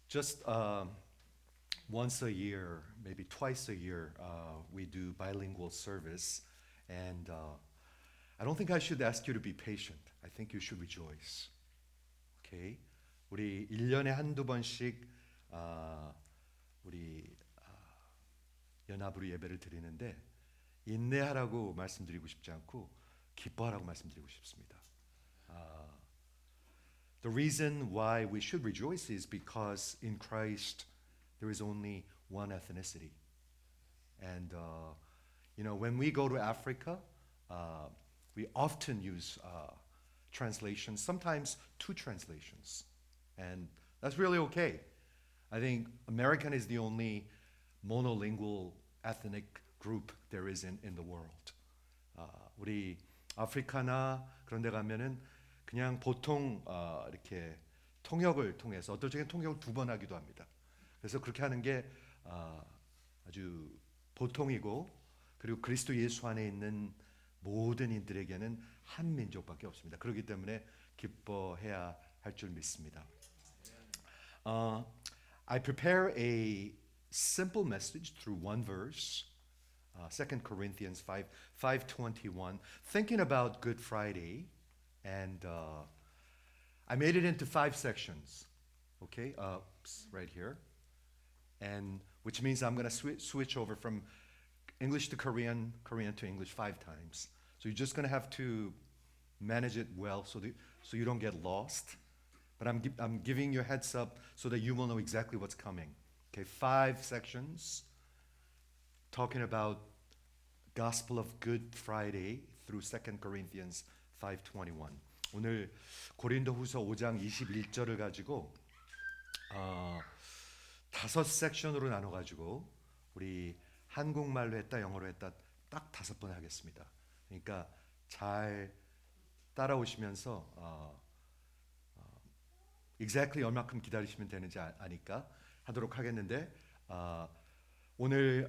Just once a year, maybe twice a year, we do bilingual service, and I don't think I should ask you to be patient. I think you should rejoice. Okay? 우리 1년에 한두 번씩 우리 연합으로 예배를 드리는데 인내하라고 말씀드리고 싶지 않고 기뻐하라고 말씀드리고 싶습니다. The reason why we should rejoice is because in Christ there is only one ethnicity. And when we go to Africa, we often use translations, sometimes two translations. And that's really okay. I think American is the only monolingual ethnic group there is in the world. 우리 아프리카나 그런 데 가면은 그냥 보통 이렇게 통역을 통해서 어떨 적엔 통역을 2번 하기도 합니다. 그래서 그렇게 하는 게 아주 보통이고, 그리고 그리스도 예수 안에 있는 모든 이들에게는 한 민족밖에 없습니다. 그렇기 때문에 기뻐해야 할 줄 믿습니다. I prepare a simple message through one verse, 2 Corinthians 5:21, thinking about Good Friday, and I made it into 5 sections. Okay, right here, and which means I'm going to switch over from English to Korean, Korean to English 5 times. So you're just going to have to manage it well so you don't get lost. But I'm giving you a heads up so that you will know exactly what's coming. Okay, 5 sections talking about Gospel of Good Friday through 2 Corinthians 5:21. 오늘 고린도후서 5장 21절을 가지고 5 섹션으로 나눠 가지고 우리 한국말로 했다, 영어로 했다 딱 5번 하겠습니다. 그러니까 잘 따라오시면서 exactly 얼마큼 기다리시면 되는지 아니까 하도록 하겠는데 오늘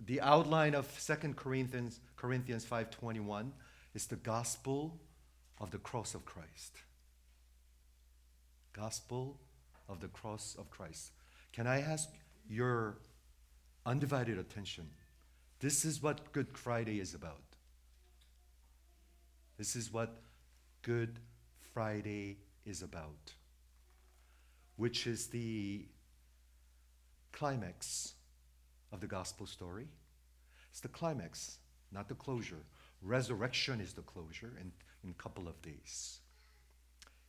the outline of 2 Corinthians 5:21 is the gospel of the cross of Christ. Gospel of the cross of Christ. Can I ask your undivided attention? This is what Good Friday is about. This is what Good Friday is about, which is the climax of the gospel story. It's the climax, not the closure. Resurrection is the closure in a couple of days.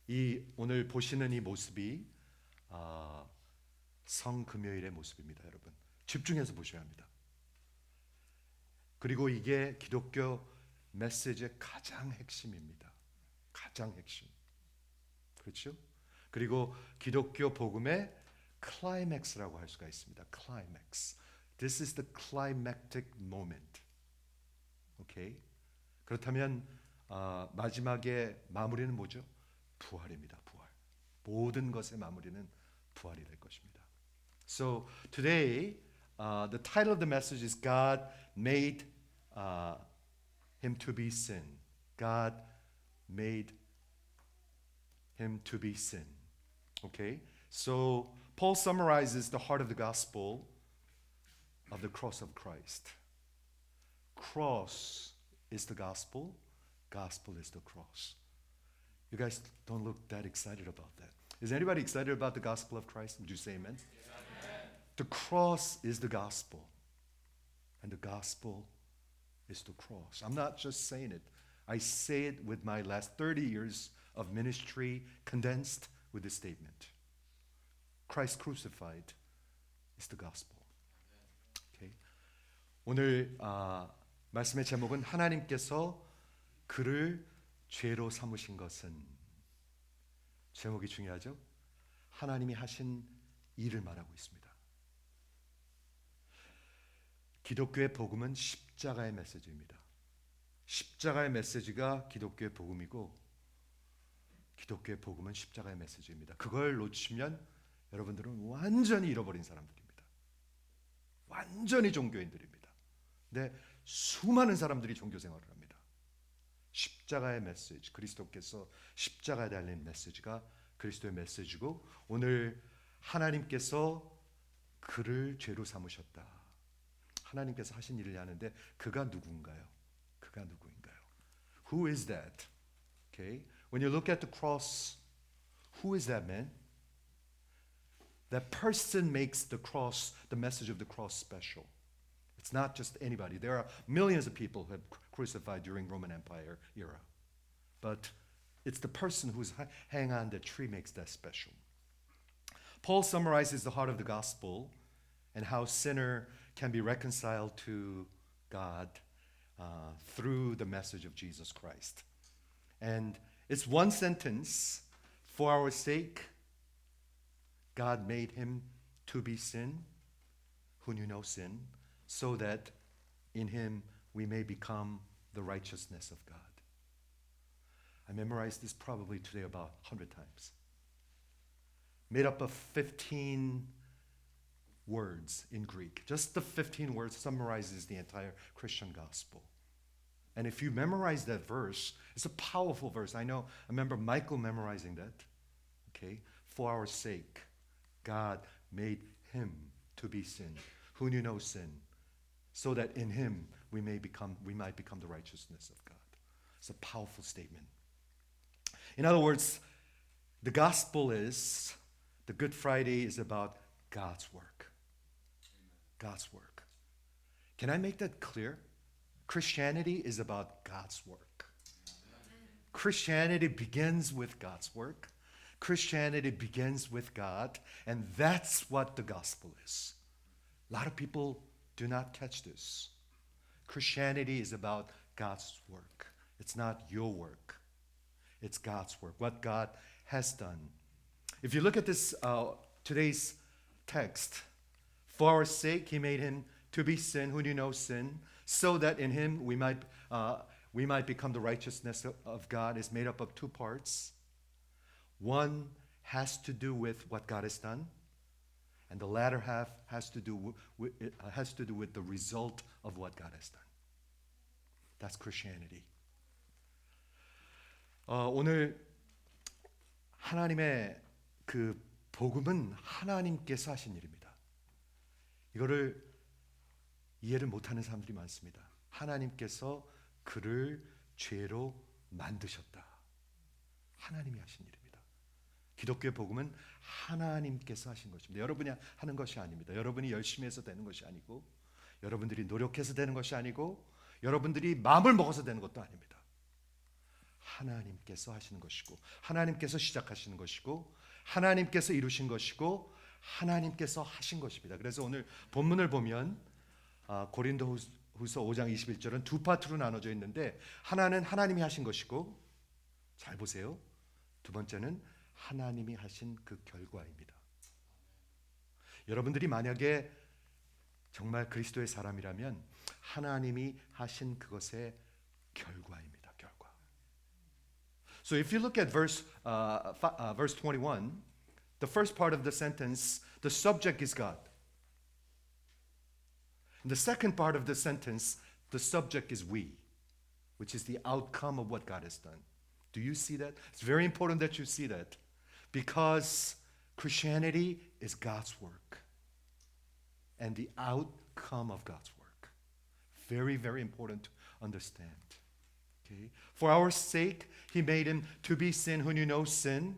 이 오늘 보시는 이 모습이 성금요일의 모습입니다, 여러분. 집중해서 보셔야 합니다. 그리고 이게 기독교 메시지의 가장 핵심입니다. 가장 핵심. 그렇죠? 그리고 기독교 복음의 클라이맥스라고 할 수가 있습니다. 클라이맥스. This is the climactic moment. 오케이? 그렇다면 마지막에 마무리는 뭐죠? 부활입니다. 부활. 모든 것의 마무리는 부활이 될 것입니다. So today, the title of the message is God made him to be sin. God made him to be sin. Okay? So Paul summarizes the heart of the gospel of the cross of Christ. Cross is the gospel. Gospel is the cross. You guys don't look that excited about that. Is anybody excited about the gospel of Christ? Would you say amen? Amen. The cross is the gospel. And the gospel is the cross. I'm not just saying it. I say it with my last 30 years of ministry condensed with this statement. Christ crucified is the gospel. Okay. 오늘 말씀의 제목은 하나님께서 그를 죄로 삼으신 것은, 제목이 중요하죠? 하나님이 하신 일을 말하고 있습니다. 기독교의 복음은 십자가의 메시지입니다. 십자가의 메시지가 기독교의 복음이고 기독교의 복음은 십자가의 메시지입니다. 그걸 놓치면 여러분들은 완전히 잃어버린 사람들입니다. 완전히 종교인들입니다. 근데 수많은 사람들이 종교 생활을 합니다. 십자가의 메시지, 그리스도께서 십자가에 달린 메시지가 그리스도의 메시지고, 오늘 하나님께서 그를 죄로 삼으셨다. 하나님께서 하신 일을 하는데 그가 누군가요? 그가 누구인가요? Who is that? Okay. When you look at the cross, who is that man? That person makes the cross, the message of the cross special. It's not just anybody. There are millions of people who have crucified during Roman Empire era. But it's the person who's hanging on the tree makes that special. Paul summarizes the heart of the gospel and how sinner can be reconciled to God through the message of Jesus Christ. And it's one sentence: for our sake, God made him to be sin, who knew no sin, so that in him we may become the righteousness of God. I memorized this probably today about 100 times. Made up of 15 words in Greek. Just the 15 words summarizes the entire Christian gospel. And if you memorize that verse, it's a powerful verse. I remember Michael memorizing that. Okay? For our sake, God made him to be sin, who knew no sin, so that in him we might become the righteousness of God. It's a powerful statement. In other words, the gospel is, the Good Friday is about God's work. God's work. Can I make that clear? Christianity is about God's work. Christianity begins with God's work. Christianity begins with God, and that's what the gospel is. A lot of people do not catch this. Christianity is about God's work. It's not your work. It's God's work, what God has done. If you look at this today's text, for our sake he made him to be sin who knew no sin, so that in him we might become the righteousness of God. Is made up of two parts. One has to do with what God has done, and the latter half has to do with the result of what God has done. That's Christianity. 오늘 하나님의 그 복음은 하나님께서 하신 일입니다. 이거를 이해를 못하는 사람들이 많습니다. 하나님께서 그를 죄로 만드셨다. 하나님이 하신 일입니다. 기독교의 복음은 하나님께서 하신 것입니다. 여러분이 하는 것이 아닙니다. 여러분이 열심히 해서 되는 것이 아니고, 여러분들이 노력해서 되는 것이 아니고, 여러분들이 마음을 먹어서 되는 것도 아닙니다. 하나님께서 하시는 것이고, 하나님께서 시작하시는 것이고, 하나님께서 이루신 것이고, 하나님께서 하신 것입니다. 그래서 오늘 본문을 보면 고린도후서 5장 21절은 두 파트로 나눠져 있는데, 하나는 하나님이 하신 것이고, 잘 보세요. 두 번째는 하나님이 하신 그 결과입니다. 여러분들이 만약에 정말 그리스도의 사람이라면 하나님이 하신 그것의 결과입니다. 결과. So if you look at verse 21, the first part of the sentence, the subject is God. In the second part of the sentence, the subject is we, which is the outcome of what God has done. Do you see that? It's very important that you see that, because Christianity is God's work and the outcome of God's work. Very, very important to understand. Okay? For our sake, he made him to be sin who knew no sin,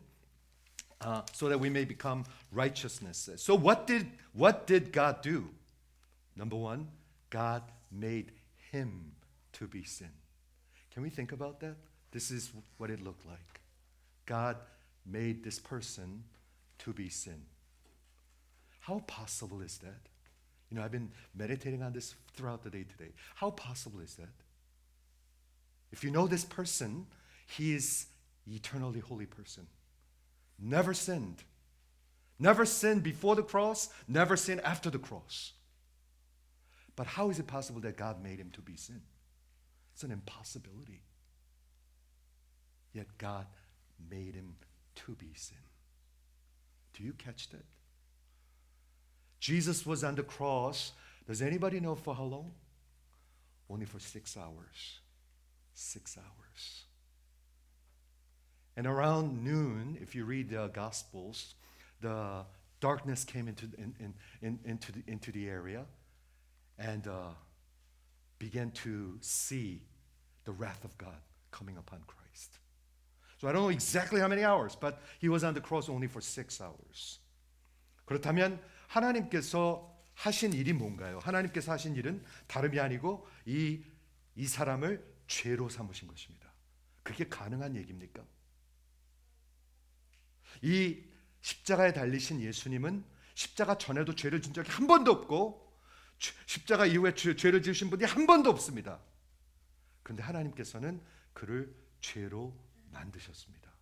so that we may become righteousness. So what did God do? Number one, God made him to be sin. Can we think about that? This is what it looked like. God made this person to be sin. How possible is that? You know, I've been meditating on this throughout the day today. How possible is that? If you know this person, he is eternally holy person. Never sinned. Never sinned before the cross, never sinned after the cross. But how is it possible that God made him to be sin? It's an impossibility. Yet God made him to be sin. Do you catch that? Jesus was on the cross. Does anybody know for how long? Only for 6 hours. 6 hours. And around noon, if you read the Gospels, the darkness came into the area and began to see the wrath of God coming upon Christ. So I don't know exactly how many hours, but he was on the cross only for 6 hours. 그렇다면 하나님께서 하신 일이 뭔가요? 하나님께서 하신 일은 다름이 아니고 이 사람을 죄로 삼으신 것입니다. 그게 가능한 얘기입니까? 이 십자가에 달리신 예수님은 십자가 전에도 죄를 진 적이 한 번도 없고 십자가 이후에 죄를 지으신 분이 한 번도 없습니다. 그런데 하나님께서는 그를 죄로 만드셨습니다.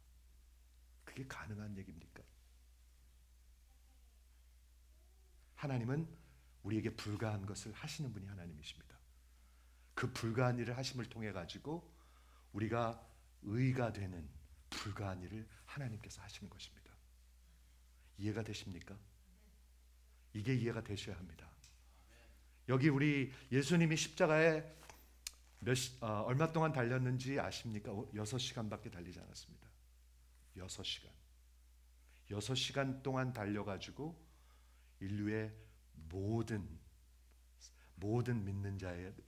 그게 가능한 얘기입니까? 하나님은 우리에게 불가한 것을 하시는 분이 하나님이십니다. 그 불가한 일을 하심을 통해 가지고 우리가 의가 되는 불가한 일을 하나님께서 하시는 것입니다. 이해가 되십니까? 이게 이해가 되셔야 합니다. 여기 우리 예수님이 십자가에 얼마 동안 달렸는지 아십니까? 6시간밖에 달리지 않았습니다. 6시간. 6시간 동안 달려가지고 인류의 모든 믿는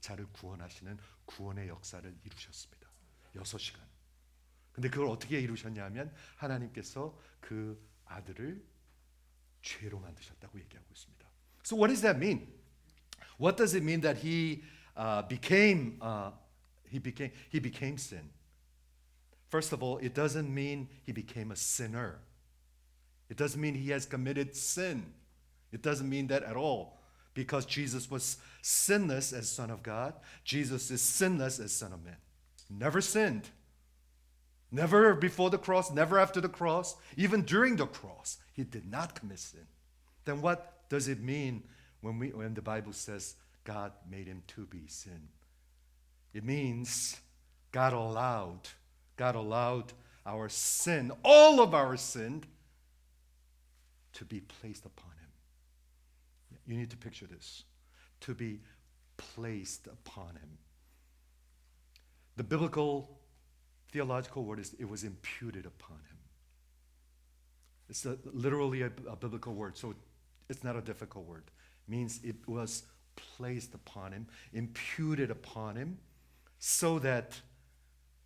자를 구원하시는 구원의 역사를 이루셨습니다. 6시간. 근데 그걸 어떻게 이루셨냐면 하나님께서 그 아들을 죄로 만드셨다고 얘기하고 있습니다. So what does that mean? What does it mean that he became sin? First of all, it doesn't mean he became a sinner. It doesn't mean he has committed sin. It doesn't mean that at all. Because Jesus was sinless as Son of God, Jesus is sinless as Son of Man. Never sinned. Never before the cross, never after the cross, even during the cross, he did not commit sin. Then what does it mean when the Bible says God made him to be sin? It means God allowed our sin, all of our sin, to be placed upon him. You need to picture this. To be placed upon him. The biblical theological word is it was imputed upon him. It's literally a biblical word, so it's not a difficult word. It means it was placed upon him, imputed upon him, so that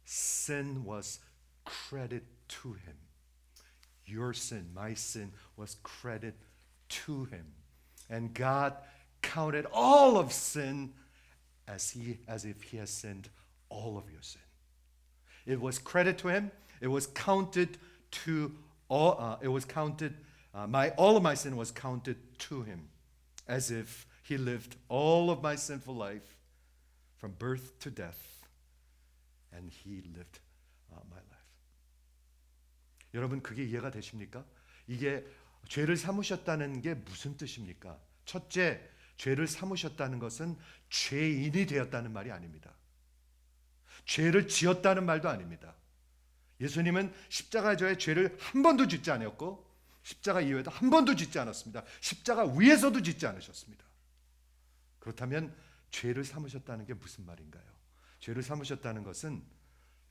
sin was credited to him. Your sin, my sin, was credited to him. And God counted all of sin as if he has sinned all of your sin. It was credited to him. It was counted to all. All of my sin was counted to him, as if he lived all of my sinful life from birth to death, and he lived my life. 여러분 그게 이해가 되십니까? 이게 죄를 삼으셨다는 게 무슨 뜻입니까? 첫째, 죄를 삼으셨다는 것은 죄인이 되었다는 말이 아닙니다. 죄를 지었다는 말도 아닙니다. 예수님은 십자가에 죄를 한 번도 짓지 않았고 십자가 이후에도 한 번도 짓지 않았습니다. 십자가 위에서도 짓지 않으셨습니다. 그렇다면 죄를 삼으셨다는 게 무슨 말인가요? 죄를 삼으셨다는 것은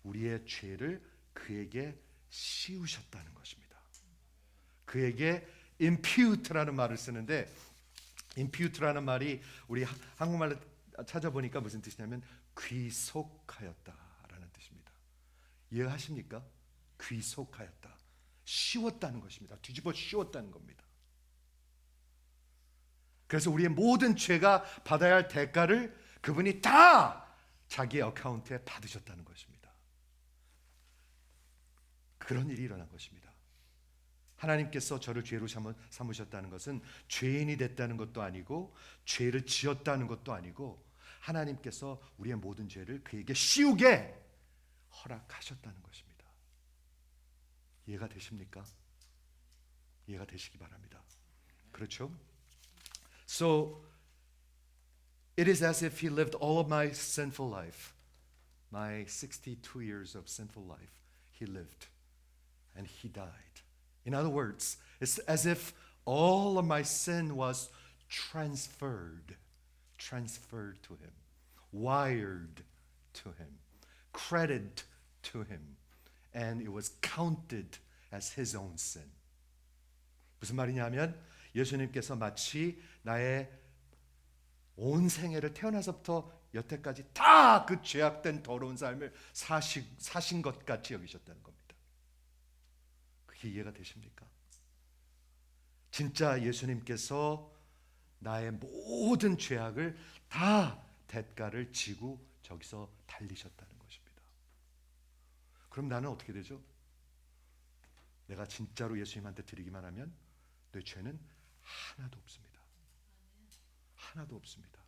우리의 죄를 그에게 씌우셨다는 것입니다. 그에게 impute라는 말을 쓰는데 impute라는 말이 우리 한국말로 찾아보니까 무슨 뜻이냐면 귀속하였다라는 뜻입니다. 이해하십니까? 귀속하였다. 씌웠다는 것입니다. 뒤집어 씌웠다는 겁니다. 그래서 우리의 모든 죄가 받아야 할 대가를 그분이 다 자기의 어카운트에 받으셨다는 것입니다. 그런 일이 일어난 것입니다. 하나님께서 저를 죄로 삼으셨다는 것은 죄인이 됐다는 것도 아니고 죄를 지었다는 것도 아니고 하나님께서 우리의 모든 죄를 그에게 씌우게 허락하셨다는 것입니다. 이해가 되십니까? 이해가 되시기 바랍니다. 그렇죠? So it is as if he lived all of my sinful life. My 62 years of sinful life he lived and he died. In other words, it's as if all of my sin was transferred to him, wired to him, credited to him, and it was counted as his own sin. 무슨 말이냐면 예수님께서 마치 나의 온 생애를 태어나서부터 여태까지 다 그 죄악된 더러운 삶을 사신 것 같이 여기셨다는 겁니다. 그게 이해가 되십니까? 진짜 예수님께서 나의 모든 죄악을 다 대가를 지고 저기서 달리셨다는 것입니다. 그럼 나는 어떻게 되죠? 내가 진짜로 예수님한테 드리기만 하면 내 죄는 하나도 없습니다. 하나도 없습니다.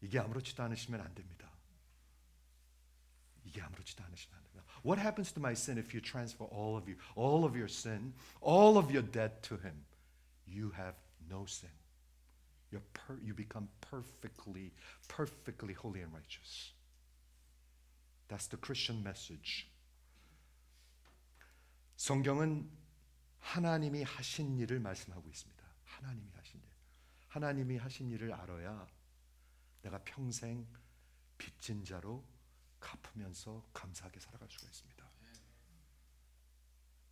이게 아무렇지도 않으시면 안 됩니다. 이게 아무렇지도 않으시면 안 됩니다. What happens to my sin if you transfer all of your sin, all of your debt to Him? You have no sin. You become perfectly holy and righteous. That's the Christian message. 성경은 하나님이 하신 일을 말씀하고 있습니다. 하나님이 하신 일. 하나님이 하신 일을 알아야 내가 평생 빚진 자로 갚으면서 감사하게 살아갈 수가 있습니다.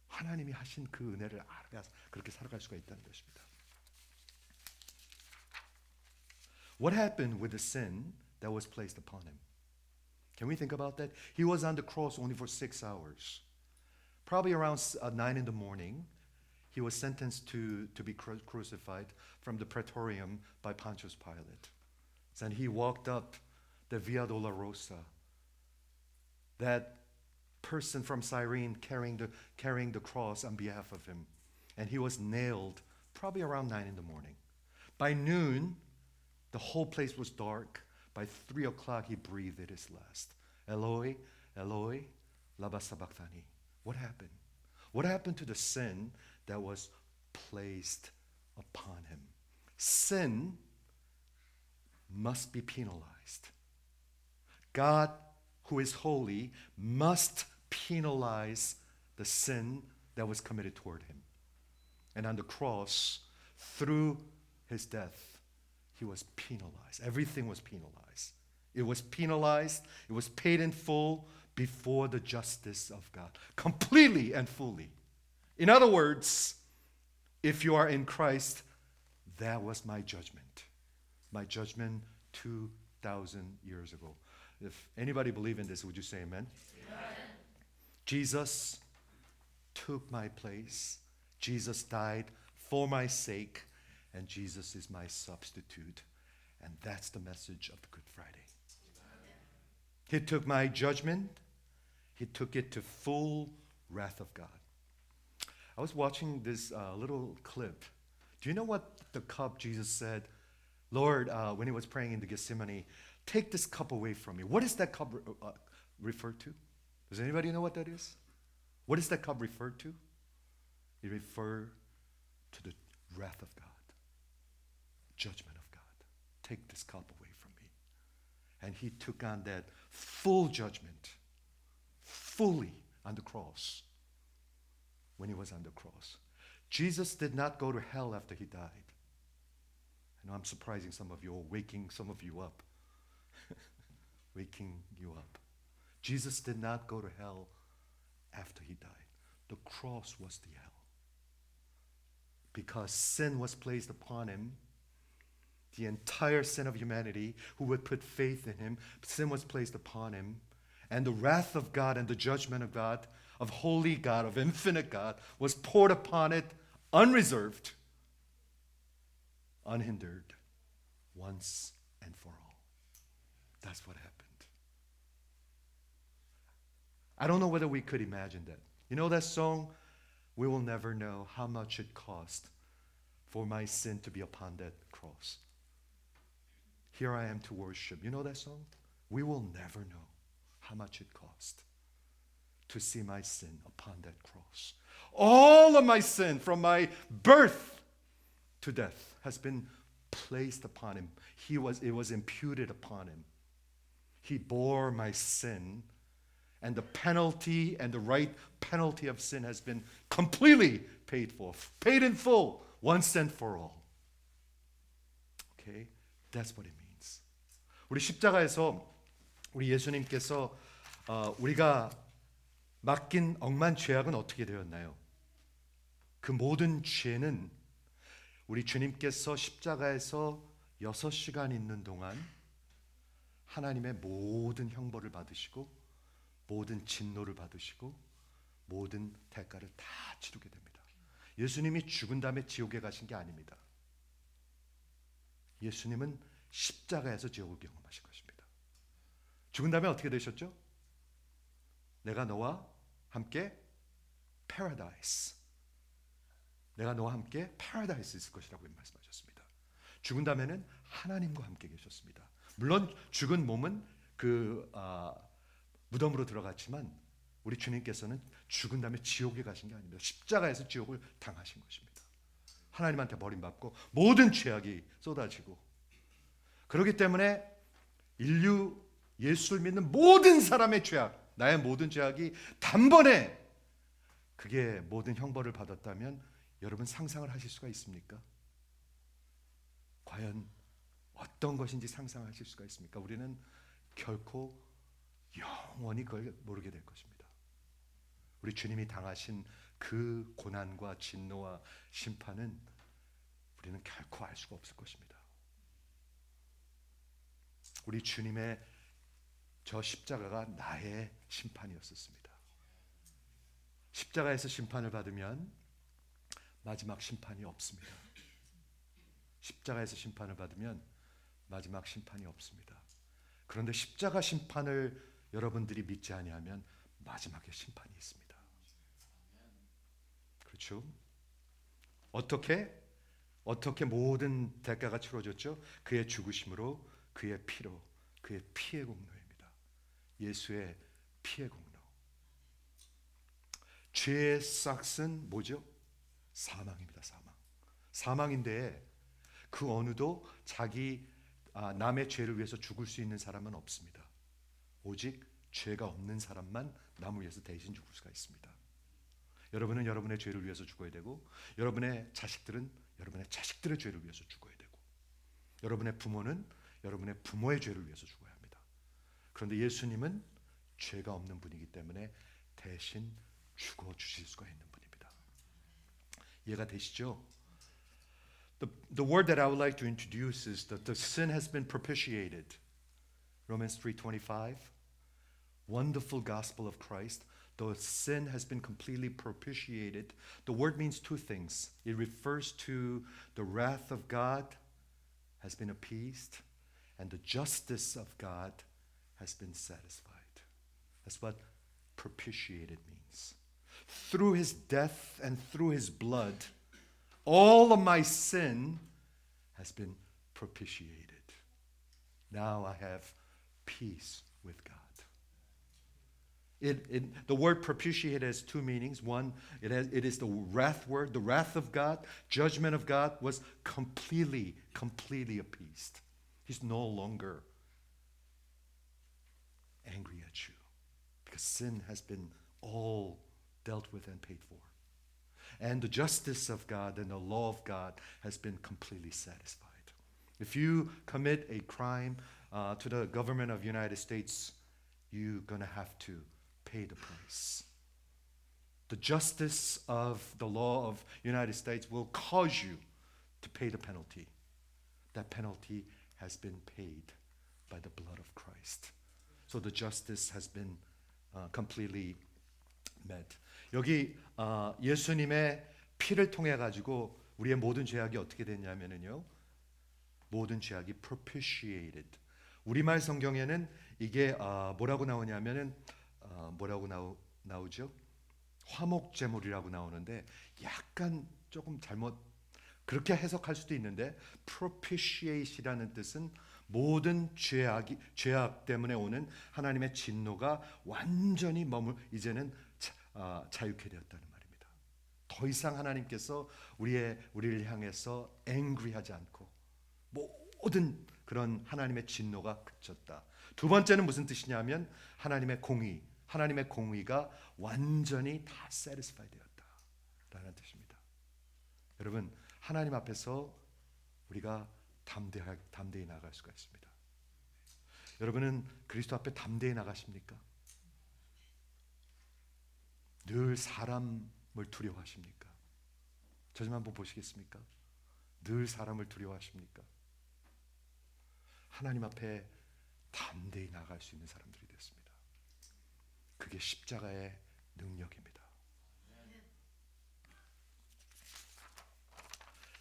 하나님이 하신 그 은혜를 알아야 그렇게 살아갈 수가 있다는 것입니다. What happened with the sin that was placed upon him? Can we think about that? He was on the cross only for 6 hours. Probably around 9 in the morning, he was sentenced to be crucified from the praetorium by Pontius Pilate. And he walked up the Via Dolorosa. That person from Cyrene carrying the cross on behalf of him. And he was nailed probably around 9 in the morning. By noon, the whole place was dark. By 3 o'clock, he breathed his last. Eloi, Eloi, lama sabachthani. What happened? What happened to the sin that was placed upon him? Sin must be penalized. God, who is holy, must penalize the sin that was committed toward him. And on the cross, through his death, he was penalized. Everything was penalized. It was penalized. It was paid in full before the justice of God. Completely and fully. In other words, if you are in Christ, that was my judgment. My judgment 2,000 years ago. If anybody believe in this, would you say amen? Amen. Jesus took my place. Jesus died for my sake. And Jesus is my substitute. And that's the message of the Good Friday. Amen. He took my judgment. He took it to full wrath of God. I was watching this little clip. Do you know what the cup Jesus said? Lord, when he was praying in the Gethsemane, take this cup away from me. What is that cup referred to? Does anybody know what that is? What is that cup referred to? It referred to the wrath of God. Judgment of God. Take this cup away from me. And he took on that full judgment, fully on the cross, when he was on the cross. Jesus did not go to hell after he died. I know I'm surprising some of you, or waking some of you up. Waking you up. Jesus did not go to hell after he died. The cross was the hell. Because sin was placed upon him, the entire sin of humanity who would put faith in him, sin was placed upon him, and the wrath of God and the judgment of God, of holy God, of infinite God, was poured upon it unreserved, unhindered, once and for all. That's what happened. I don't know whether we could imagine that. You know that song, We Will Never Know How Much It Cost for My Sin to Be Upon That Cross. Here I am to worship. You know that song? We will never know how much it cost to see my sin upon that cross. All of my sin from my birth to death has been placed upon him. It was imputed upon him. He bore my sin, and the penalty and the right penalty of sin has been completely paid for, paid in full, once and for all. Okay? That's what it means. 우리 십자가에서 우리 예수님께서 우리가 맡긴 억만 죄악은 어떻게 되었나요? 그 모든 죄는 우리 주님께서 십자가에서 6시간 있는 동안 하나님의 모든 형벌을 받으시고 모든 진노를 받으시고 모든 대가를 다 치르게 됩니다. 예수님이 죽은 다음에 지옥에 가신 게 아닙니다. 예수님은 십자가에서 지옥을 경험하신 것입니다. 죽은 다음에 어떻게 되셨죠? 내가 너와 함께 paradise, 내가 너와 함께 paradise 있을 것이라고 말씀하셨습니다. 죽은 다음에는 하나님과 함께 계셨습니다. 물론 죽은 몸은 무덤으로 들어갔지만 우리 주님께서는 죽은 다음에 지옥에 가신 게 아닙니다. 십자가에서 지옥을 당하신 것입니다. 하나님한테 버림받고 모든 죄악이 쏟아지고, 그렇기 때문에 인류 예수를 믿는 모든 사람의 죄악, 나의 모든 죄악이 단번에 그게 모든 형벌을 받았다면 여러분 상상을 하실 수가 있습니까? 과연 어떤 것인지 상상하실 수가 있습니까? 우리는 결코 영원히 그걸 모르게 될 것입니다. 우리 주님이 당하신 그 고난과 진노와 심판은 우리는 결코 알 수가 없을 것입니다. 우리 주님의 저 십자가가 나의 심판이었었습니다. 십자가에서 심판을 받으면 마지막 심판이 없습니다. 십자가에서 심판을 받으면 마지막 심판이 없습니다. 그런데 십자가 심판을 여러분들이 믿지 아니하면 마지막에 심판이 있습니다. 그렇죠? 어떻게 모든 대가가 치러졌죠? 그의 죽으심으로, 그의 피로, 그의 피의 공로입니다. 예수의 피의 공로. 죄의 싹은 뭐죠? 사망입니다. 사망인데 그 어느도 남의 죄를 위해서 죽을 수 있는 사람은 없습니다. 오직 죄가 없는 사람만 남을 위해서 대신 죽을 수가 있습니다. 여러분은 여러분의 죄를 위해서 죽어야 되고, 여러분의 자식들은 여러분의 자식들의 죄를 위해서 죽어야 되고, 여러분의 부모는 여러분의 부모의 죄를 위해서 죽어야 합니다. 그런데 예수님은 죄가 없는 분이기 때문에 대신 죽어 주실 수가 있는 분입니다. 이해가 되시죠? The word that I would like to introduce is that the sin has been propitiated. Romans 3:25. Wonderful gospel of Christ. The sin has been completely propitiated. The word means two things. It refers to the wrath of God has been appeased, and the justice of God has been satisfied. That's what propitiated means. Through his death and through his blood, all of my sin has been propitiated. Now I have peace with God. The word propitiate has two meanings. One, it is the wrath word. The wrath of God, judgment of God was completely appeased. He's no longer angry at you because sin has been all dealt with and paid for. And the justice of God and the law of God has been completely satisfied. If you commit a crime to the government of the United States, you're going to have to pay the price. The justice of the law of the United States will cause you to pay the penalty. That penalty has been paid by the blood of Christ. So the justice has been completely met. 여기 예수님의 피를 통해 가지고 우리의 모든 죄악이 어떻게 됐냐면요, 모든 죄악이 propitiated. 우리말 성경에는 이게 뭐라고 나오냐면은 뭐라고 나오죠? 화목제물이라고 나오는데 약간 조금 잘못 그렇게 해석할 수도 있는데, propitiate이라는 뜻은 모든 죄악 때문에 오는 하나님의 진노가 완전히 이제는 자유케 되었다는 말입니다. 더 이상 하나님께서 우리를 향해서 angry하지 않고 모든 그런 하나님의 진노가 그쳤다. 두 번째는 무슨 뜻이냐면 하나님의 공의가 완전히 다 satisfy 되었다라는 뜻입니다. 여러분, 하나님 앞에서 우리가 담대히 나갈 수가 있습니다. 여러분은 그리스도 앞에 담대히 나가십니까? 늘 사람을 두려워하십니까? 저 좀 한번 보시겠습니까? 늘 사람을 두려워하십니까? 하나님 앞에 담대히 나갈 수 있는 사람들이 됐습니다. 그게 십자가의 능력입니다.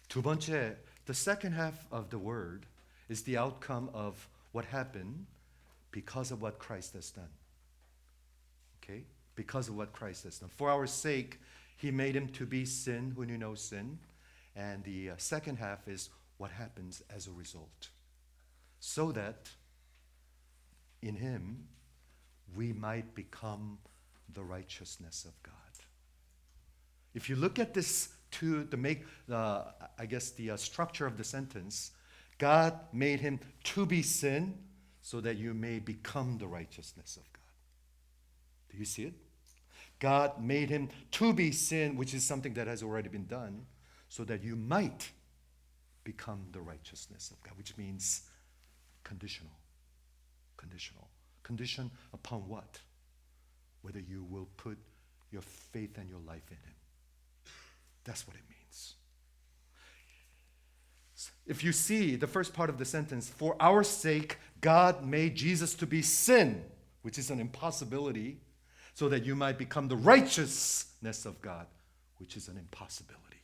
두 번째, the second half of the word is the outcome of what happened because of what Christ has done. Okay? Because of what Christ has done. For our sake, he made him to be sin who knew no sin. And the second half is what happens as a result. So that in him we might become the righteousness of God. If you look at this to make I guess the structure of the sentence, God made him to be sin so that you may become the righteousness of God. Do you see it? God made him to be sin, which is something that has already been done, so that you might become the righteousness of God, which means conditional. Conditional. Condition upon what? Whether you will put your faith and your life in him. That's what it means. If you see the first part of the sentence, for our sake, God made Jesus to be sin, which is an impossibility, so that you might become the righteousness of God, which is an impossibility.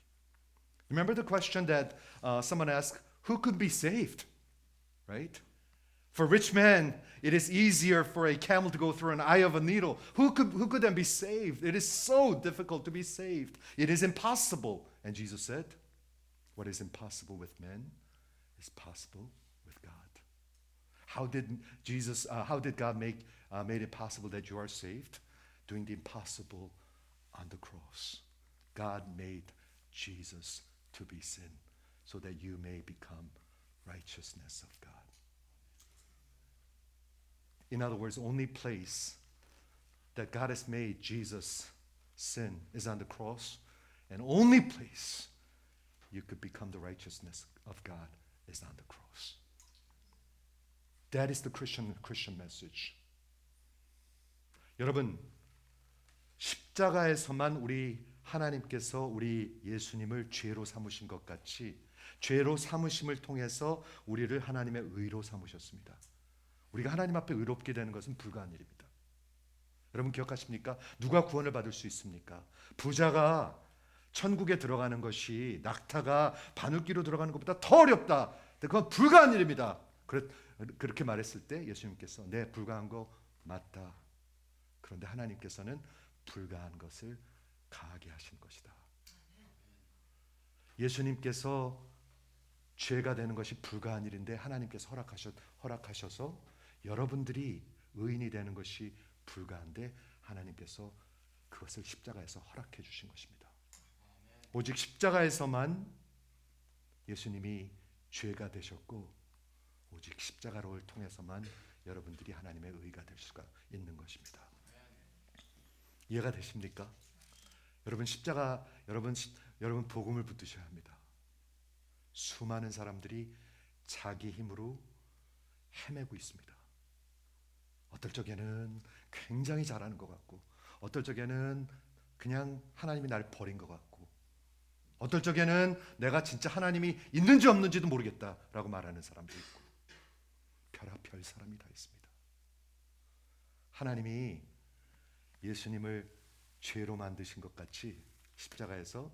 Remember the question that someone asked, who could be saved? Right? For rich men, it is easier for a camel to go through an eye of a needle. Who could then be saved? It is so difficult to be saved. It is impossible. And Jesus said, what is impossible with men is possible with God. How did God made it possible that you are saved? Doing the impossible on the cross. God made Jesus to be sin so that you may become righteousness of God. In other words, only place that God has made Jesus sin is on the cross, and only place you could become the righteousness of God is on the cross. That is the Christian message. 여러분, 십자가에서만 우리 하나님께서 우리 예수님을 죄로 삼으신 것 같이 죄로 삼으심을 통해서 우리를 하나님의 의로 삼으셨습니다. 우리가 하나님 앞에 의롭게 되는 것은 불가한 일입니다. 여러분 기억하십니까? 누가 구원을 받을 수 있습니까? 부자가 천국에 들어가는 것이 낙타가 바늘기로 들어가는 것보다 더 어렵다. 그건 불가한 일입니다. 그렇게 말했을 때 예수님께서 네, 불가한 거 맞다. 그런데 하나님께서는 불가한 것을 가하게 하신 것이다. 예수님께서 죄가 되는 것이 불가한 일인데 하나님께서 허락하셔서 여러분들이 의인이 되는 것이 불가한데 하나님께서 그것을 십자가에서 허락해 주신 것입니다. 오직 십자가에서만 예수님이 죄가 되셨고 오직 십자가를 통해서만 여러분들이 하나님의 의가 될 수가 있는 것입니다. 이해가 되십니까? 여러분 여러분 복음을 붙드셔야 합니다. 수많은 사람들이 자기 힘으로 헤매고 있습니다. 어떨 적에는 굉장히 잘하는 것 같고 어떨 적에는 그냥 하나님이 나를 버린 것 같고 어떨 적에는 내가 진짜 하나님이 있는지 없는지도 모르겠다라고 말하는 사람도 있고 별 사람이 다 있습니다. 하나님이 예수님을 죄로 만드신 것 같이 십자가에서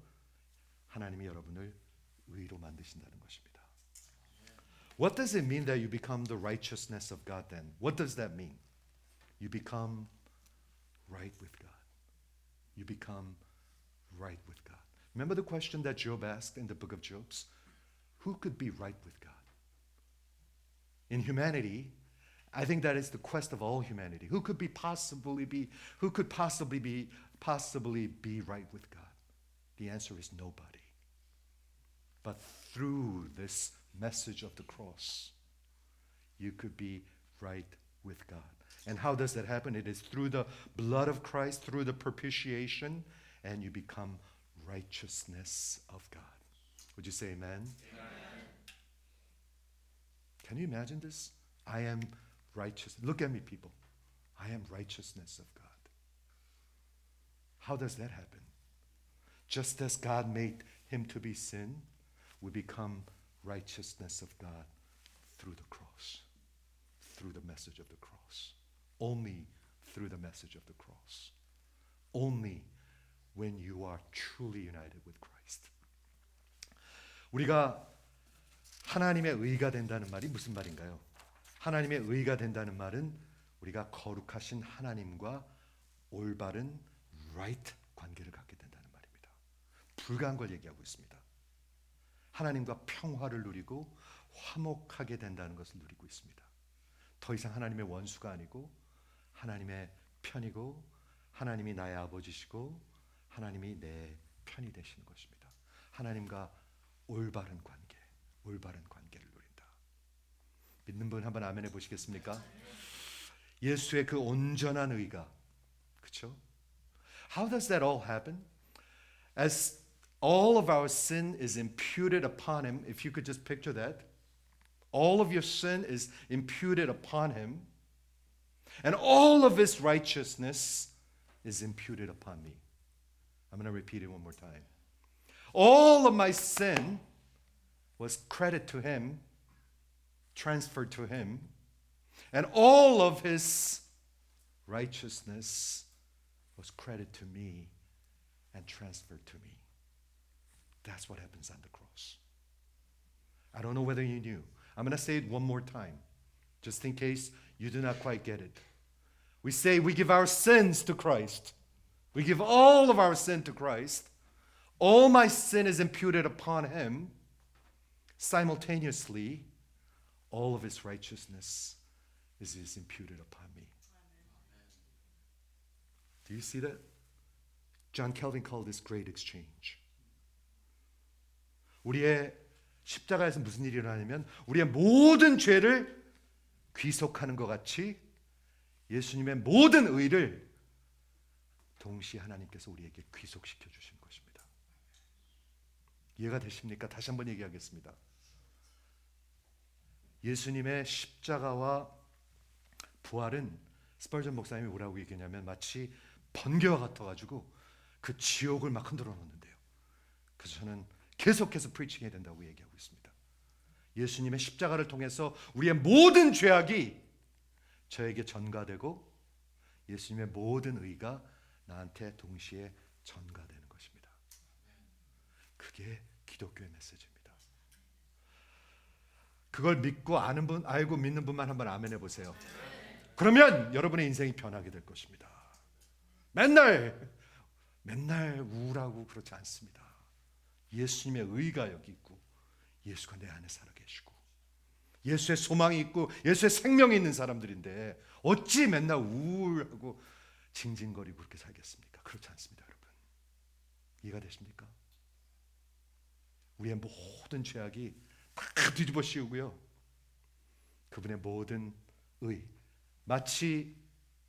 하나님이 여러분을 의로 만드신다는 것입니다. What does it mean that you become the righteousness of God then? What does that mean? You become right with God. You become right with God. Remember the question that Job asked in the book of Job? Who could be right with God? In humanity, I think that is the quest of all humanity. Who could possibly be right with God? The answer is nobody. But through this message of the cross, you could be right with God. And how does that happen? It is through the blood of Christ, through the propitiation, and you become righteousness of God. Would you say amen? Amen. Can you imagine this? I am righteous. Look at me, people. I am righteousness of God. How does that happen? Just as God made him to be sin, we become righteousness of God through the cross, through the message of the cross. Only through the message of the cross. Only when you are truly united with Christ. 우리가 하나님의 의가 된다는 말이 무슨 말인가요? 하나님의 의가 된다는 말은 우리가 거룩하신 하나님과 올바른 right 관계를 갖게 된다는 말입니다. 불가한 걸 얘기하고 있습니다. 하나님과 평화를 누리고 화목하게 된다는 것을 누리고 있습니다. 더 이상 하나님의 원수가 아니고 하나님의 편이고 하나님이 나의 아버지시고 하나님이 내 편이 되시는 것입니다. 하나님과 올바른 관계, 올바른 관계를 누린다. 믿는 분 한번 아멘 해보시겠습니까? 예수의 그 온전한 의가, 그렇죠? How does that all happen? As all of our sin is imputed upon him, if you could just picture that, all of your sin is imputed upon him, and all of his righteousness is imputed upon me. I'm going to repeat it one more time. All of my sin was credited to him, transferred to him, and all of his righteousness was credited to me and transferred to me. That's what happens on the cross. I don't know whether you knew. I'm going to say it one more time, just in case you do not quite get it. We say we give our sins to Christ. We give all of our sin to Christ. All my sin is imputed upon him. Simultaneously, all of his righteousness is imputed upon me. Do you see that? John Calvin called this great exchange. 우리의 십자가에서 무슨 일이 일어나냐면 우리의 모든 죄를 귀속하는 것 같이 예수님의 모든 의를 동시에 하나님께서 우리에게 귀속시켜 주신 것입니다. 이해가 되십니까? 다시 한번 얘기하겠습니다. 예수님의 십자가와 부활은 스펄전 목사님이 뭐라고 얘기했냐면 마치 번개와 같아가지고 그 지옥을 막 흔들어 놓는데요. 그래서 저는 계속해서 프리칭해야 된다고 얘기하고 있습니다. 예수님의 십자가를 통해서 우리의 모든 죄악이 저에게 전가되고 예수님의 모든 의가 나한테 동시에 전가되는 것입니다. 그게 기독교의 메시지입니다. 그걸 믿고 아는 분, 알고 믿는 분만 한번 아멘 해보세요. 그러면 여러분의 인생이 변하게 될 것입니다. 맨날 우울하고 그렇지 않습니다. 예수님의 의가 여기 있고 예수가 내 안에 살아 계시고 예수의 소망이 있고 예수의 생명이 있는 사람들인데 어찌 맨날 우울하고 징징거리고 그렇게 살겠습니까? 그렇지 않습니다, 여러분. 이해가 되십니까? 우리의 모든 죄악이 다 뒤집어 씌우고요. 그분의 모든 의, 마치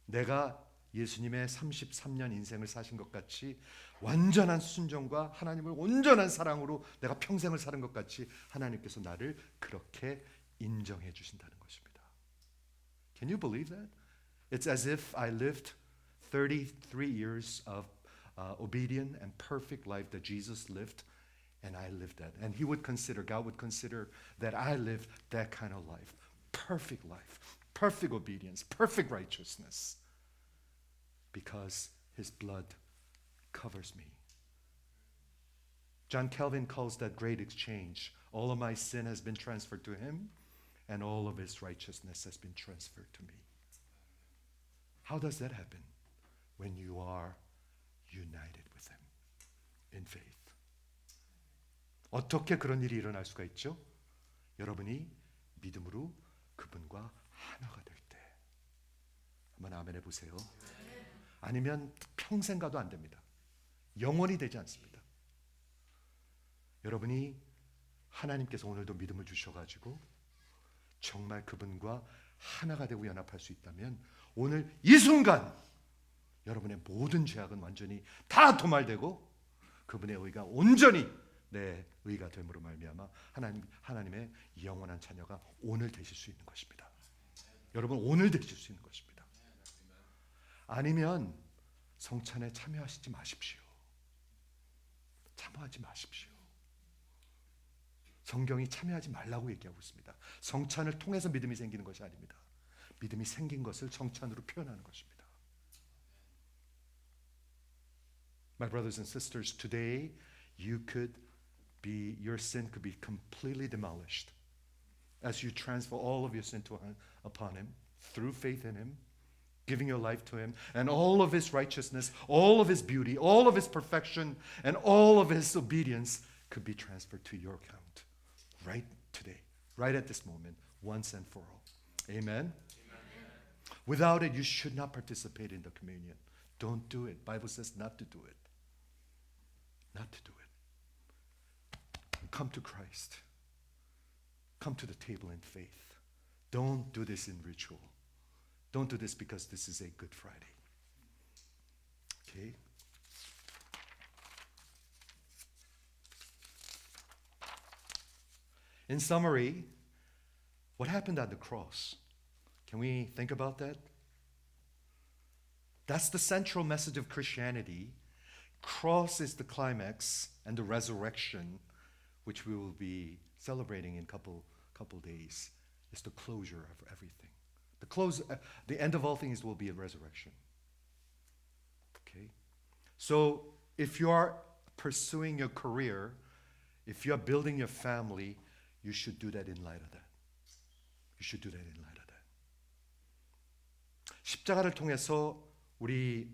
내가 예수님의 33년 인생을 사신 것 같이 완전한 순종과 하나님을 온전한 사랑으로 내가 평생을 사는 것 같이 하나님께서 나를 그렇게 인정해 주신다는 것입니다. Can you believe that? It's as if I lived 33 years of obedient and perfect life that Jesus lived, and I lived that. And He would consider, God would consider that I lived that kind of life. Perfect life, perfect obedience, perfect righteousness. Because His blood covers me. John Calvin calls that great exchange. All of my sin has been transferred to Him, and all of His righteousness has been transferred to me. How does that happen? When you are united with Him in faith. 어떻게 그런 일이 일어날 수가 있죠? 여러분이 믿음으로 그분과 하나가 될 때. 한번 아멘 해보세요. 아니면 평생 가도 안 됩니다. 영원히 되지 않습니다. 여러분이 하나님께서 오늘도 믿음을 주셔가지고 정말 그분과 하나가 되고 연합할 수 있다면 오늘 이 순간 여러분의 모든 죄악은 완전히 다 도말되고 그분의 의가 온전히 내 의가 됨으로 말미암아 하나님의 영원한 자녀가 오늘 되실 수 있는 것입니다. 여러분 오늘 되실 수 있는 것입니다. 아니면 성찬에 참여하시지 마십시오. 참여하지 마십시오. 성경이 참여하지 말라고 얘기하고 있습니다. 성찬을 통해서 믿음이 생기는 것이 아닙니다. 믿음이 생긴 것을 성찬으로 표현하는 것입니다. My brothers and sisters, today your sin could be completely demolished as you transfer all of your sin upon Him through faith in Him, giving your life to Him, and all of His righteousness, all of His beauty, all of His perfection, and all of His obedience could be transferred to your account right today, right at this moment, once and for all. Amen? Without it, you should not participate in the communion. Don't do it. Bible says not to do it. Not to do it. Come to Christ. Come to the table in faith. Don't do this in ritual. Don't do this because this is a Good Friday. Okay? In summary, what happened at the cross? Can we think about that? That's the central message of Christianity. Cross is the climax, and the resurrection, which we will be celebrating in a couple days, is the closure of everything. The end of all things will be a resurrection. Okay? So if you are pursuing your career, if you are building your family, you should do that in light of that. You should do that in light of that. 십자가를 통해서 우리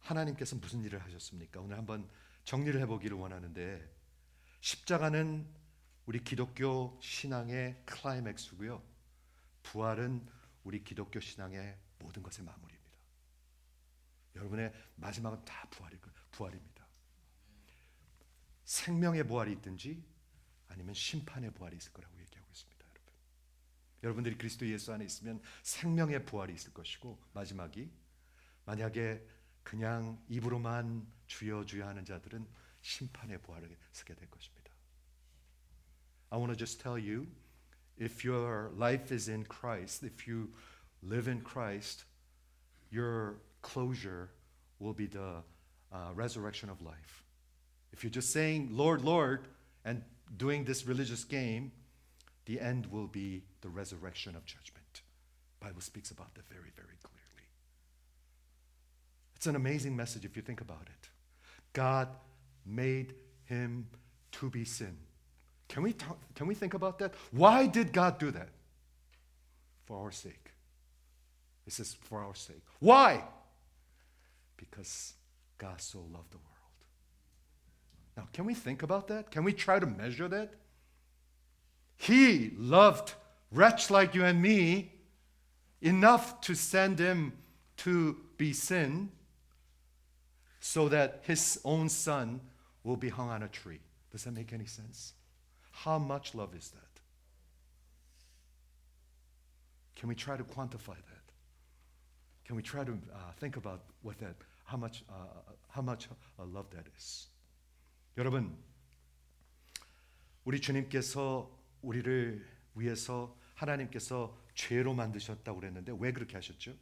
하나님께서 무슨 일을 하셨습니까? 오늘 한번 정리를 해보기를 원하는데, 십자가는 우리 기독교 신앙의 클라이맥스고요. 부활은 우리 기독교 신앙의 모든 것의 마무리입니다. 여러분의 마지막은 다 부활입니다. 생명의 부활이 있든지 아니면 심판의 부활이 있을 거라고 얘기하고 있습니다. 여러분들이 그리스도 예수 안에 있으면 생명의 부활이 있을 것이고, 마지막이 만약에 그냥 입으로만 주여 주여 하는 자들은 심판의 부활을 쓰게 될 것입니다. I want to just tell you, if your life is in Christ, if you live in Christ, your closure will be the resurrection of life. If you're just saying, Lord, Lord, and doing this religious game, the end will be the resurrection of judgment. The Bible speaks about that very, very clearly. It's an amazing message if you think about it. God made him to be sin. Can we think about that? Why did God do that? For our sake. It says for our sake. Why? Because God so loved the world. Now, can we think about that? Can we try to measure that? He loved wretch like you and me enough to send him to be sin so that his own son will be hung on a tree. Does that make any sense? How much love is that? Can we try to quantify that? Can we try to think about how much love that is? 여러분, 우리 주님께서 우리를 위해서 하나님께서 죄로 만드셨다고 그랬는데 왜 그렇게 하셨죠?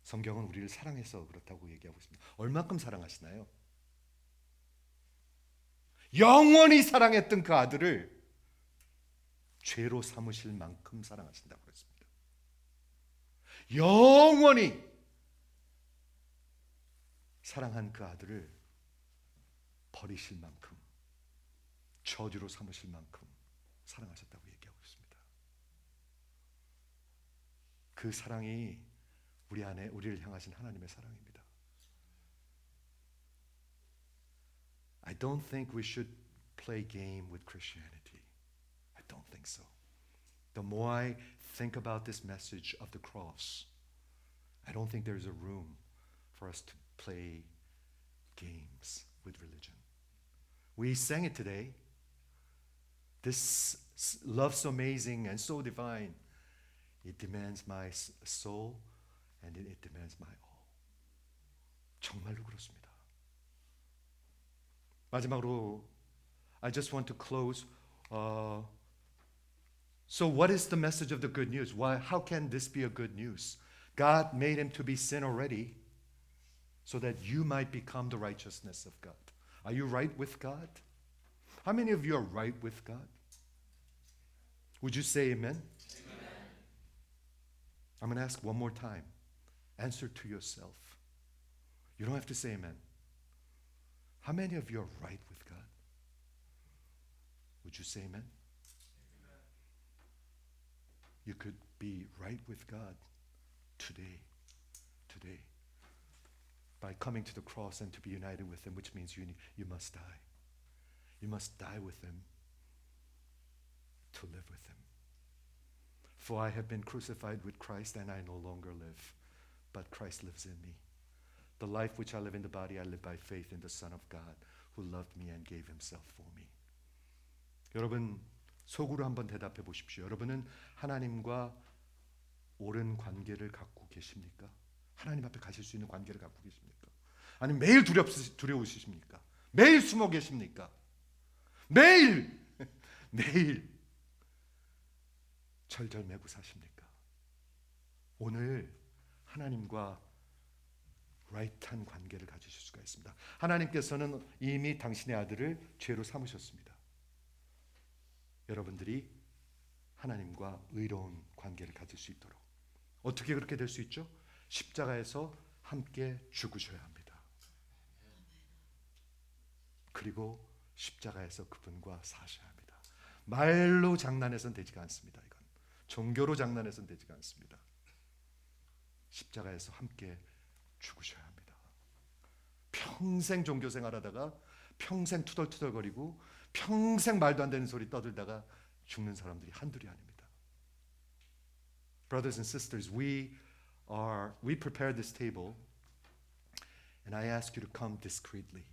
성경은 우리를 사랑해서 그렇다고 얘기하고 있습니다. 얼마큼 사랑하시나요? 영원히 사랑했던 그 아들을 죄로 삼으실 만큼 사랑하신다고 그랬습니다. 영원히 사랑한 그 아들을 버리실 만큼, 저주로 삼으실 만큼 사랑하셨다고 얘기하고 있습니다. 그 사랑이 우리 안에 우리를 향하신 하나님의 사랑입니다. I don't think we should play game with Christianity. I don't think so. The more I think about this message of the cross, I don't think there's a room for us to play games with religion. We sang it today. This love so amazing and so divine. It demands my soul and it demands my all. 정말로 그렇습니다. 마지막으로 I just want to close. So what is the message of the good news? How can this be a good news? God made him to be sin already so that you might become the righteousness of God. Are you right with God? How many of you are right with God? Would you say amen? I'm going to ask one more time. Answer to yourself. You don't have to say amen. How many of you are right with God? Would you say amen? You could be right with God today, by coming to the cross and to be united with Him, which means you must die. You must die with Him to live with Him. For I have been crucified with Christ, and I no longer live, but Christ lives in me. The life which I live in the body, I live by faith in the Son of God, who loved me and gave Himself for me. 여러분, 속으로 한번 대답해 보십시오. 여러분은 하나님과 옳은 관계를 갖고 계십니까? 하나님 앞에 가실 수 있는 관계를 갖고 계십니까? 아니면 매일 두려우십니까? 매일 숨어 계십니까? 매일 절절매고 사십니까? 오늘 하나님과 라이트한 관계를 가지실 수가 있습니다. 하나님께서는 이미 당신의 아들을 죄로 삼으셨습니다. 여러분들이 하나님과 의로운 관계를 가질 수 있도록 어떻게 그렇게 될 수 있죠? 십자가에서 함께 죽으셔야 합니다. 그리고 십자가에서 그분과 사셔야 합니다. 말로 장난해서는 되지가 않습니다. 이건 종교로 장난해서는 되지가 않습니다. 십자가에서 함께 죽으셔야 합니다. 평생 종교 생활하다가 평생 투덜투덜거리고 평생 말도 안 되는 소리 떠들다가 죽는 사람들이 한둘이 아닙니다. Brothers and sisters, we prepared this table, and I ask you to come discreetly,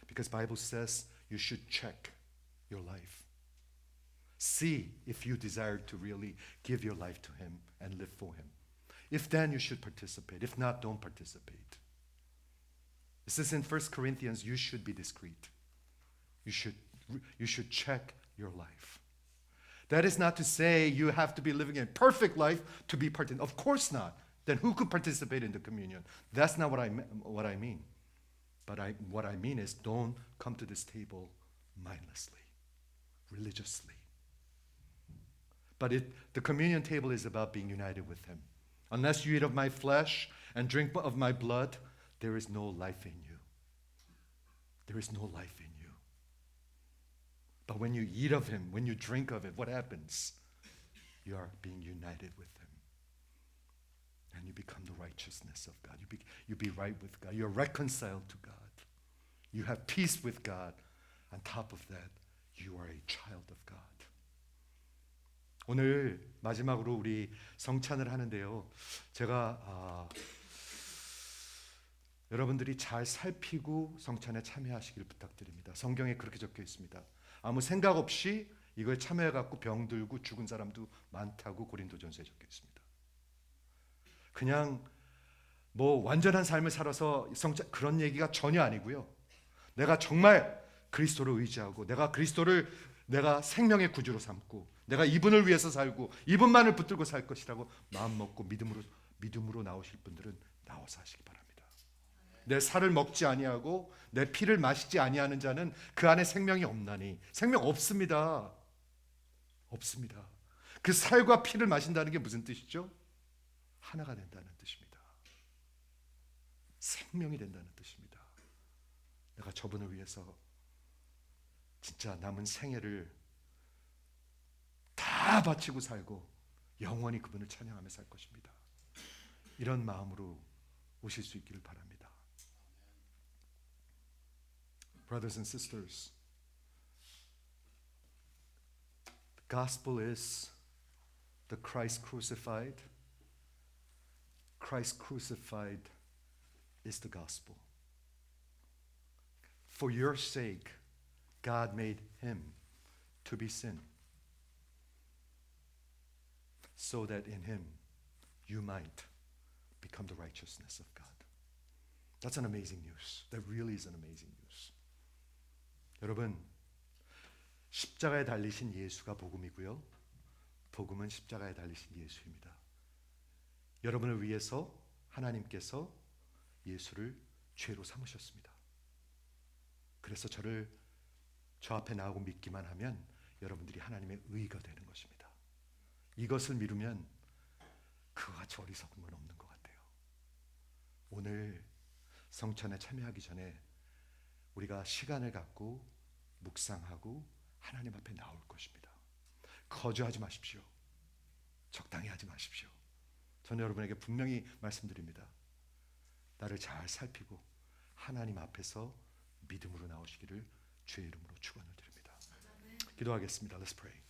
because Bible says you should check your life. See if you desire to really give your life to Him and live for Him. If then, you should participate. If not, don't participate. It says in 1 Corinthians, you should be discreet. You should check your life. That is not to say you have to be living a perfect life to be part. Of course not. Then who could participate in the communion? That's not what I mean. But what I mean is, don't come to this table mindlessly, religiously. But the communion table is about being united with Him. Unless you eat of my flesh and drink of my blood, there is no life in you. There is no life in you. But when you eat of Him, when you drink of it, what happens? You are being united with Him. And you become the righteousness of God. You be right with God. You're reconciled to God. You have peace with God. On top of that, you are a child of God. 오늘 마지막으로 우리 성찬을 하는데요. 제가 여러분들이 잘 살피고 성찬에 참여하시길 부탁드립니다. 성경에 그렇게 적혀 있습니다. 아무 생각 없이 이거에 참여해갖고 병들고 죽은 사람도 많다고 고린도전서에 적혀 있습니다. 그냥 뭐 완전한 삶을 살아서 성찬 그런 얘기가 전혀 아니고요. 내가 정말 그리스도를 의지하고 내가 생명의 구주로 삼고 내가 이분을 위해서 살고 이분만을 붙들고 살 것이라고 마음 먹고 믿음으로 나오실 분들은 나와서 하시기 바랍니다. 내 살을 먹지 아니하고 내 피를 마시지 아니하는 자는 그 안에 생명이 없나니. 생명 없습니다. 없습니다. 그 살과 피를 마신다는 게 무슨 뜻이죠? 하나가 된다는 뜻입니다. 생명이 된다는 뜻입니다. 내가 저분을 위해서 진짜 남은 생애를 다 바치고 살고 영원히 그분을 찬양하며 살 것입니다. 이런 마음으로 오실 수 있기를 바랍니다. Brothers and sisters, the gospel is the Christ crucified. Christ crucified is the gospel. For your sake, God made Him to be sin, so that in Him you might become the righteousness of God. That's an amazing news. That really is an amazing news. 여러분, 십자가에 달리신 예수가 복음이고요. 복음은 십자가에 달리신 예수입니다. 여러분을 위해서 하나님께서 예수를 죄로 삼으셨습니다. 그래서 저 앞에 나오고 믿기만 하면 여러분들이 하나님의 의가 되는 것입니다. 이것을 미루면 그와 같이 어리석은 건 없는 것 같아요. 오늘 성찬에 참여하기 전에 우리가 시간을 갖고 묵상하고 하나님 앞에 나올 것입니다. 거주하지 마십시오. 적당히 하지 마십시오. 저는 여러분에게 분명히 말씀드립니다. 나를 잘 살피고 하나님 앞에서 믿음으로 나오시기를 주의 이름으로 축원을 드립니다. 기도하겠습니다. Let's pray.